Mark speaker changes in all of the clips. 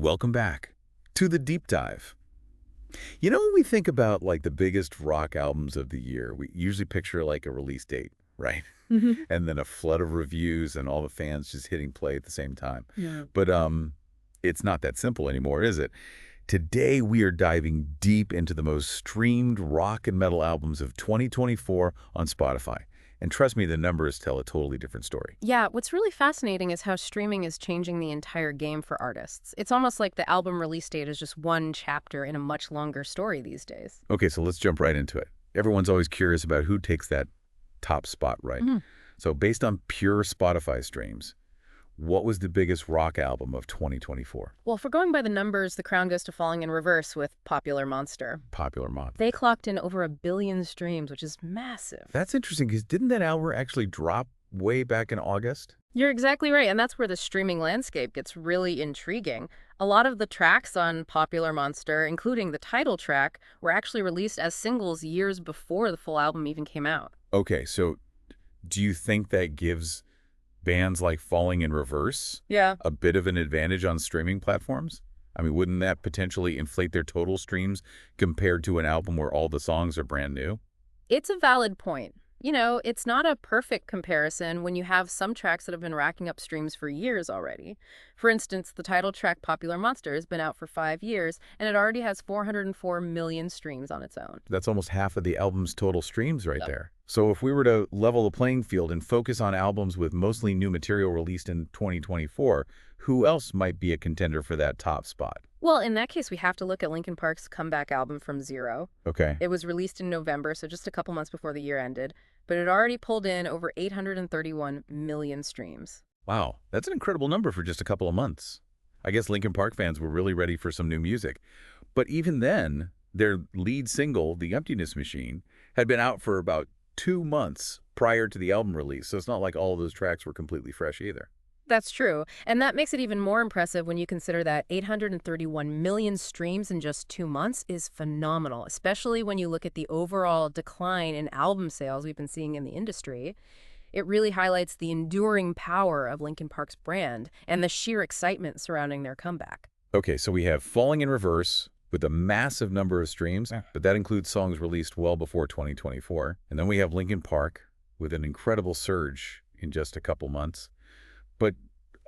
Speaker 1: Welcome back to the deep dive. When we think about like the biggest rock albums of the year, we usually picture like a release date, right?
Speaker 2: Hmm.
Speaker 1: And then a flood of reviews and all the fans just hitting play at the same time.
Speaker 2: Yeah.
Speaker 1: But it's not that simple anymore, is it? Today we are diving deep into the most streamed rock and metal albums of 2024 on Spotify. And trust me, the numbers tell a totally different story.
Speaker 2: Yeah, what's really fascinating is how streaming is changing the entire game for artists. It's almost like the album release date is just one chapter in a much longer story these days.
Speaker 1: Okay, so let's jump right into it. Everyone's always curious about who takes that top spot, right?
Speaker 2: Mhm.
Speaker 1: So based on pure Spotify streams, what was the biggest rock album of 2024?
Speaker 2: Well, if we're going by the numbers, the crown goes to Falling in Reverse with Popular Monster.
Speaker 1: Popular Mod.
Speaker 2: They clocked in over 1 billion streams, which is massive.
Speaker 1: That's interesting because didn't that album actually drop way back in August?
Speaker 2: You're exactly right, and that's where the streaming landscape gets really intriguing. A lot of the tracks on Popular Monster, including the title track, were actually released as singles years before the full album even came out.
Speaker 1: Okay, so do you think that gives bands like Falling in Reverse
Speaker 2: Yeah.
Speaker 1: a bit of an advantage on streaming platforms? I mean, wouldn't that potentially inflate their total streams compared to an album where all the songs are brand new?
Speaker 2: It's a valid point. It's not a perfect comparison when you have some tracks that have been racking up streams for years already. For instance, the title track Popular Monster has been out for 5 years, and it already has 404 million streams on its own.
Speaker 1: That's almost half of the album's total streams right
Speaker 2: Yep.
Speaker 1: there. So if we were to level the playing field and focus on albums with mostly new material released in 2024, who else might be a contender for that top spot?
Speaker 2: Well, in that case, we have to look at Linkin Park's comeback album From Zero.
Speaker 1: Okay.
Speaker 2: It was released in November, so just a couple months before the year ended, but it already pulled in over 831 million streams.
Speaker 1: Wow, that's an incredible number for just a couple of months. I guess Linkin Park fans were really ready for some new music. But even then, their lead single, The Emptiness Machine, had been out for about 2 months prior to the album release, so it's not like all of those tracks were completely fresh either.
Speaker 2: That's true, and that makes it even more impressive when you consider that 831 million streams in just 2 months is phenomenal, especially when you look at the overall decline in album sales we've been seeing in the industry. It really highlights the enduring power of Linkin Park's brand and the sheer excitement surrounding their comeback.
Speaker 1: Okay, so we have Falling in Reverse with a massive number of streams,
Speaker 2: Yeah.
Speaker 1: but that includes songs released well before 2024. And then we have Linkin Park with an incredible surge in just a couple months. But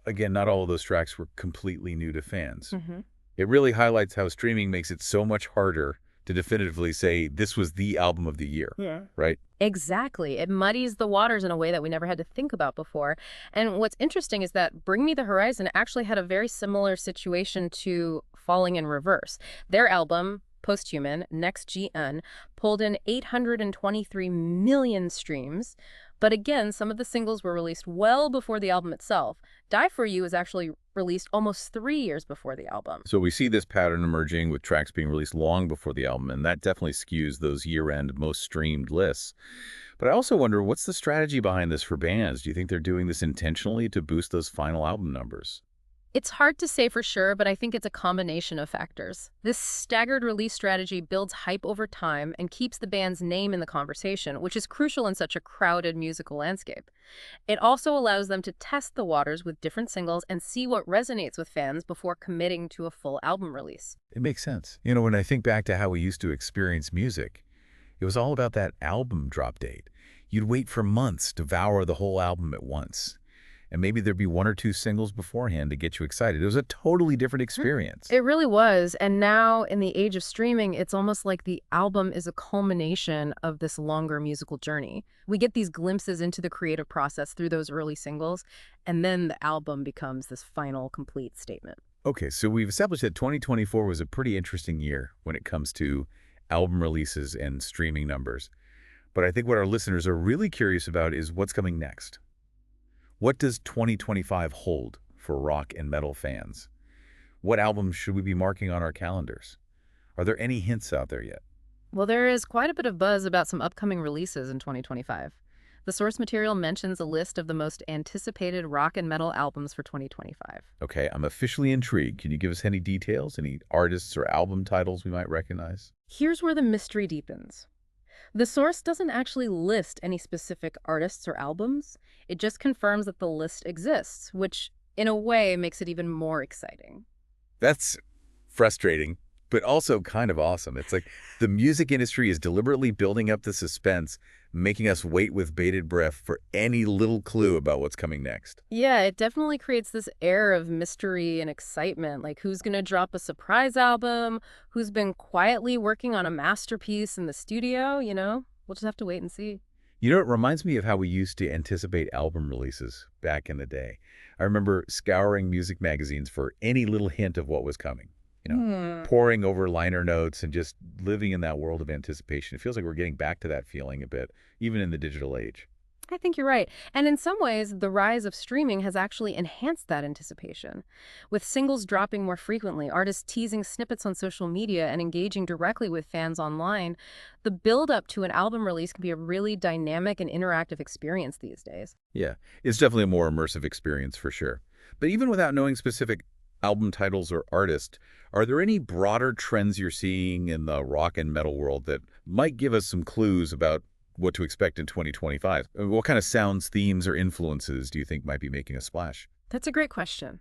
Speaker 1: again, not all of those tracks were completely new to fans.
Speaker 2: Hmm.
Speaker 1: It really highlights how streaming makes it so much harder to definitively say this was the album of the year,
Speaker 2: Yeah.
Speaker 1: right?
Speaker 2: Exactly. It muddies the waters in a way that we never had to think about before. And what's interesting is that Bring Me the Horizon actually had a very similar situation to Falling in Reverse. Their album, Posthuman, NeX GEn, pulled in 823 million streams. But again, some of the singles were released well before the album itself. Die For You was actually released almost 3 years before the album.
Speaker 1: So we see this pattern emerging with tracks being released long before the album, and that definitely skews those year-end most streamed lists. But I also wonder, what's the strategy behind this for bands? Do you think they're doing this intentionally to boost those final album numbers?
Speaker 2: It's hard to say for sure, but I think it's a combination of factors. This staggered release strategy builds hype over time and keeps the band's name in the conversation, which is crucial in such a crowded musical landscape. It also allows them to test the waters with different singles and see what resonates with fans before committing to a full album release.
Speaker 1: It makes sense. When I think back to how we used to experience music, it was all about that album drop date. You'd wait for months to devour the whole album at once. And maybe there'd be one or two singles beforehand to get you excited. It was a totally different experience.
Speaker 2: It really was. And now, in the age of streaming, it's almost like the album is a culmination of this longer musical journey. We get these glimpses into the creative process through those early singles, and then the album becomes this final, complete statement.
Speaker 1: Okay, so we've established that 2024 was a pretty interesting year when it comes to album releases and streaming numbers. But I think what our listeners are really curious about is what's coming next. What does 2025 hold for rock and metal fans? What albums should we be marking on our calendars? Are there any hints out there yet?
Speaker 2: Well, there is quite a bit of buzz about some upcoming releases in 2025. The source material mentions a list of the most anticipated rock and metal albums for 2025.
Speaker 1: Okay, I'm officially intrigued. Can you give us any details, any artists or album titles we might recognize?
Speaker 2: Here's where the mystery deepens. The source doesn't actually list any specific artists or albums. It just confirms that the list exists, which, in a way, makes it even more exciting.
Speaker 1: That's frustrating, but also kind of awesome. It's like the music industry is deliberately building up the suspense, making us wait with bated breath for any little clue about what's coming next.
Speaker 2: Yeah, it definitely creates this air of mystery and excitement. Like, who's going to drop a surprise album? Who's been quietly working on a masterpiece in the studio? We'll just have to wait and see.
Speaker 1: You know, it reminds me of how we used to anticipate album releases back in the day. I remember scouring music magazines for any little hint of what was coming, you know,
Speaker 2: Hmm.
Speaker 1: poring over liner notes and just living in that world of anticipation. It feels like we're getting back to that feeling a bit, even in the digital age.
Speaker 2: I think you're right. And in some ways, the rise of streaming has actually enhanced that anticipation. With singles dropping more frequently, artists teasing snippets on social media, and engaging directly with fans online, the build up to an album release can be a really dynamic and interactive experience these days.
Speaker 1: Yeah, it's definitely a more immersive experience for sure. But even without knowing specific album titles or artists, are there any broader trends you're seeing in the rock and metal world that might give us some clues about what to expect in 2025? What kind of sounds, themes, or influences do you think might be making a splash?
Speaker 2: That's a great question.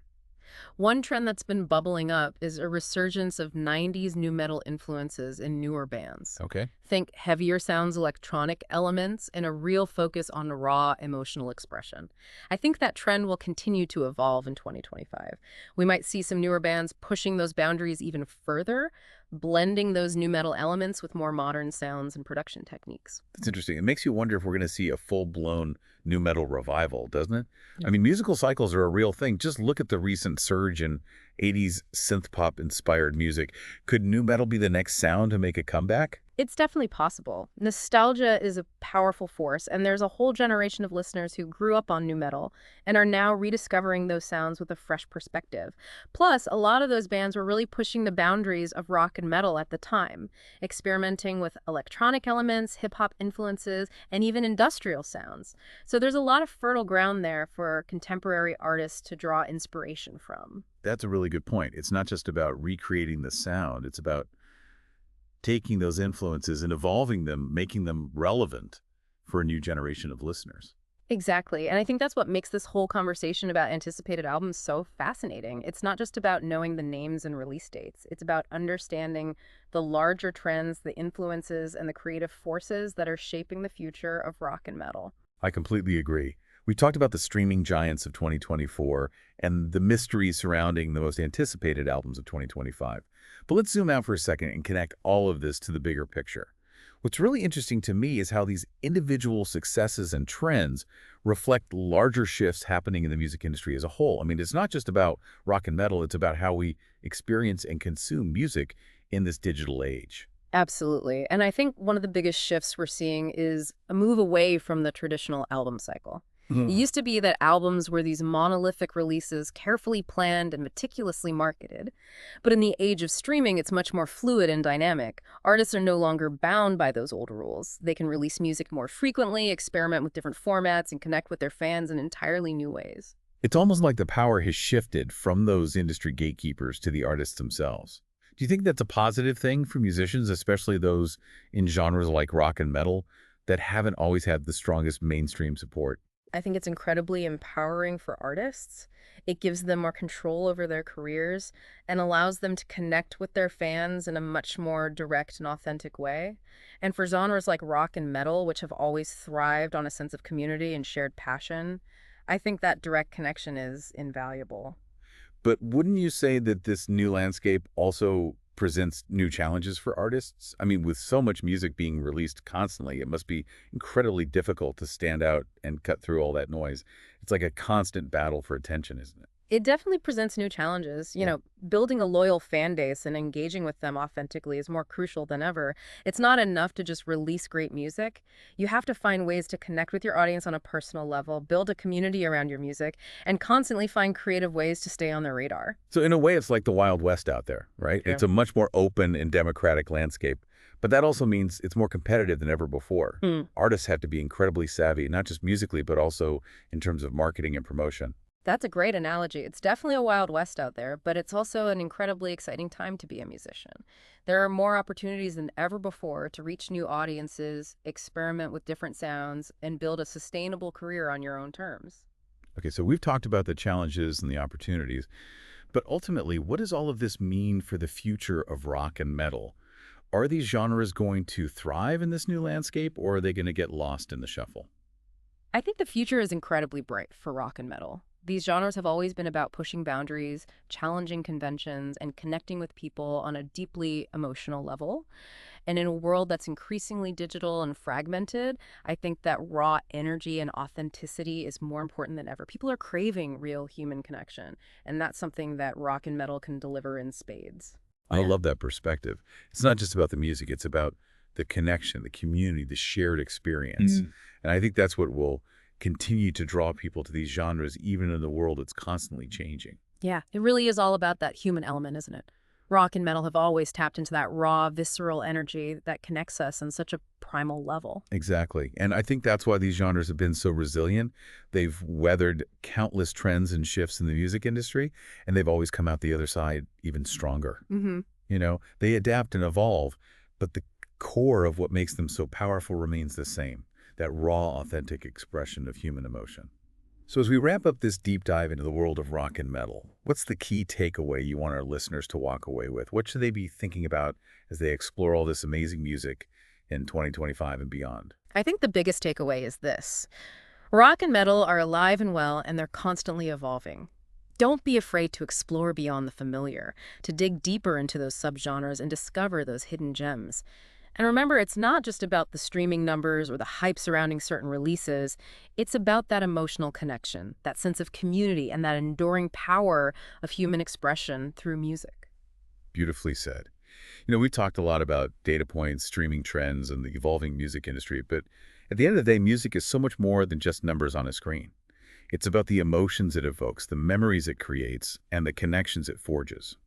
Speaker 2: One trend that's been bubbling up is a resurgence of 90s new metal influences in newer bands.
Speaker 1: Okay.
Speaker 2: Think heavier sounds, electronic elements, and a real focus on raw emotional expression. I think that trend will continue to evolve in 2025. We might see some newer bands pushing those boundaries even further, blending those new metal elements with more modern sounds and production techniques.
Speaker 1: That's interesting. It makes you wonder if we're going to see a full-blown new metal revival, doesn't it?
Speaker 2: Yeah.
Speaker 1: I mean, musical cycles are a real thing. Just look at the recent surge in 80s synth pop inspired music. Could new metal be the next sound to make a comeback?
Speaker 2: It's definitely possible. Nostalgia is a powerful force, and there's a whole generation of listeners who grew up on new metal and are now rediscovering those sounds with a fresh perspective. Plus, a lot of those bands were really pushing the boundaries of rock and metal at the time, experimenting with electronic elements, hip hop influences, and even industrial sounds. So there's a lot of fertile ground there for contemporary artists to draw inspiration from.
Speaker 1: That's a really good point. It's not just about recreating the sound. It's about taking those influences and evolving them, making them relevant for a new generation of listeners.
Speaker 2: Exactly. And I think that's what makes this whole conversation about anticipated albums so fascinating. It's not just about knowing the names and release dates. It's about understanding the larger trends, the influences, and the creative forces that are shaping the future of rock and metal.
Speaker 1: I completely agree. We talked about the streaming giants of 2024 and the mystery surrounding the most anticipated albums of 2025. But let's zoom out for a second and connect all of this to the bigger picture. What's really interesting to me is how these individual successes and trends reflect larger shifts happening in the music industry as a whole. I mean, it's not just about rock and metal, it's about how we experience and consume music in this digital age.
Speaker 2: Absolutely. And I think one of the biggest shifts we're seeing is a move away from the traditional album cycle. It
Speaker 1: Mhm.
Speaker 2: used to be that albums were these monolithic releases, carefully planned and meticulously marketed. But in the age of streaming, it's much more fluid and dynamic. Artists are no longer bound by those old rules. They can release music more frequently, experiment with different formats, and connect with their fans in entirely new ways.
Speaker 1: It's almost like the power has shifted from those industry gatekeepers to the artists themselves. Do you think that's a positive thing for musicians, especially those in genres like rock and metal that haven't always had the strongest mainstream support?
Speaker 2: I think it's incredibly empowering for artists. It gives them more control over their careers and allows them to connect with their fans in a much more direct and authentic way. And for genres like rock and metal, which have always thrived on a sense of community and shared passion, I think that direct connection is invaluable.
Speaker 1: But wouldn't you say that this new landscape also presents new challenges for artists? I mean, with so much music being released constantly, it must be incredibly difficult to stand out and cut through all that noise. It's like a constant battle for attention, isn't it?
Speaker 2: It definitely presents new challenges.
Speaker 1: Yeah.
Speaker 2: Building a loyal fan base and engaging with them authentically is more crucial than ever. It's not enough to just release great music. You have to find ways to connect with your audience on a personal level, build a community around your music, and constantly find creative ways to stay on their radar.
Speaker 1: So in a way, it's like the Wild West out there, right?
Speaker 2: Yeah.
Speaker 1: It's a much more open and democratic landscape. But that also means it's more competitive than ever before.
Speaker 2: Hmm.
Speaker 1: Artists have to be incredibly savvy, not just musically, but also in terms of marketing and promotion.
Speaker 2: That's a great analogy. It's definitely a wild west out there, but it's also an incredibly exciting time to be a musician. There are more opportunities than ever before to reach new audiences, experiment with different sounds, and build a sustainable career on your own terms.
Speaker 1: Okay, so we've talked about the challenges and the opportunities. But ultimately, what does all of this mean for the future of rock and metal? Are these genres going to thrive in this new landscape, or are they going to get lost in the shuffle?
Speaker 2: I think the future is incredibly bright for rock and metal. These genres have always been about pushing boundaries, challenging conventions, and connecting with people on a deeply emotional level. And in a world that's increasingly digital and fragmented, I think that raw energy and authenticity is more important than ever. People are craving real human connection, and that's something that rock and metal can deliver in spades.
Speaker 1: I love that perspective. It's not just about the music, it's about the connection, the community, the shared experience. And I think that's what will continue to draw people to these genres, even in the world that's constantly changing.
Speaker 2: Yeah, it really is all about that human element, isn't it? Rock and metal have always tapped into that raw, visceral energy that connects us on such a primal level.
Speaker 1: Exactly. And I think that's why these genres have been so resilient. They've weathered countless trends and shifts in the music industry, and they've always come out the other side even stronger.
Speaker 2: Mm-hmm.
Speaker 1: They adapt and evolve, but the core of what makes them so powerful remains the same, that raw, authentic expression of human emotion. So as we wrap up this deep dive into the world of rock and metal, what's the key takeaway you want our listeners to walk away with? What should they be thinking about as they explore all this amazing music in 2025 and beyond?
Speaker 2: I think the biggest takeaway is this. Rock and metal are alive and well, and they're constantly evolving. Don't be afraid to explore beyond the familiar, to dig deeper into those subgenres and discover those hidden gems. And remember, it's not just about the streaming numbers or the hype surrounding certain releases. It's about that emotional connection, that sense of community, and that enduring power of human expression through music.
Speaker 1: Beautifully said. We've talked a lot about data points, streaming trends, and the evolving music industry, but at the end of the day, music is so much more than just numbers on a screen. It's about the emotions it evokes, the memories it creates, and the connections it forges.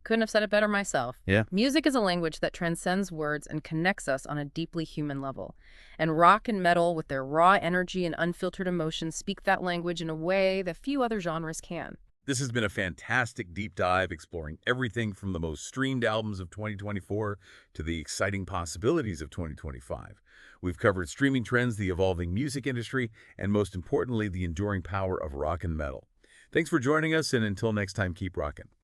Speaker 2: Couldn't have said it better myself.
Speaker 1: Yeah.
Speaker 2: Music is a language that transcends words and connects us on a deeply human level. And rock and metal, with their raw energy and unfiltered emotions, speak that language in a way that few other genres can. This has been a fantastic deep dive exploring everything from the most streamed albums of 2024 to the exciting possibilities of 2025. We've covered streaming trends, the evolving music industry, and most importantly, the enduring power of rock and metal. Thanks for joining us, and until next time, keep rocking.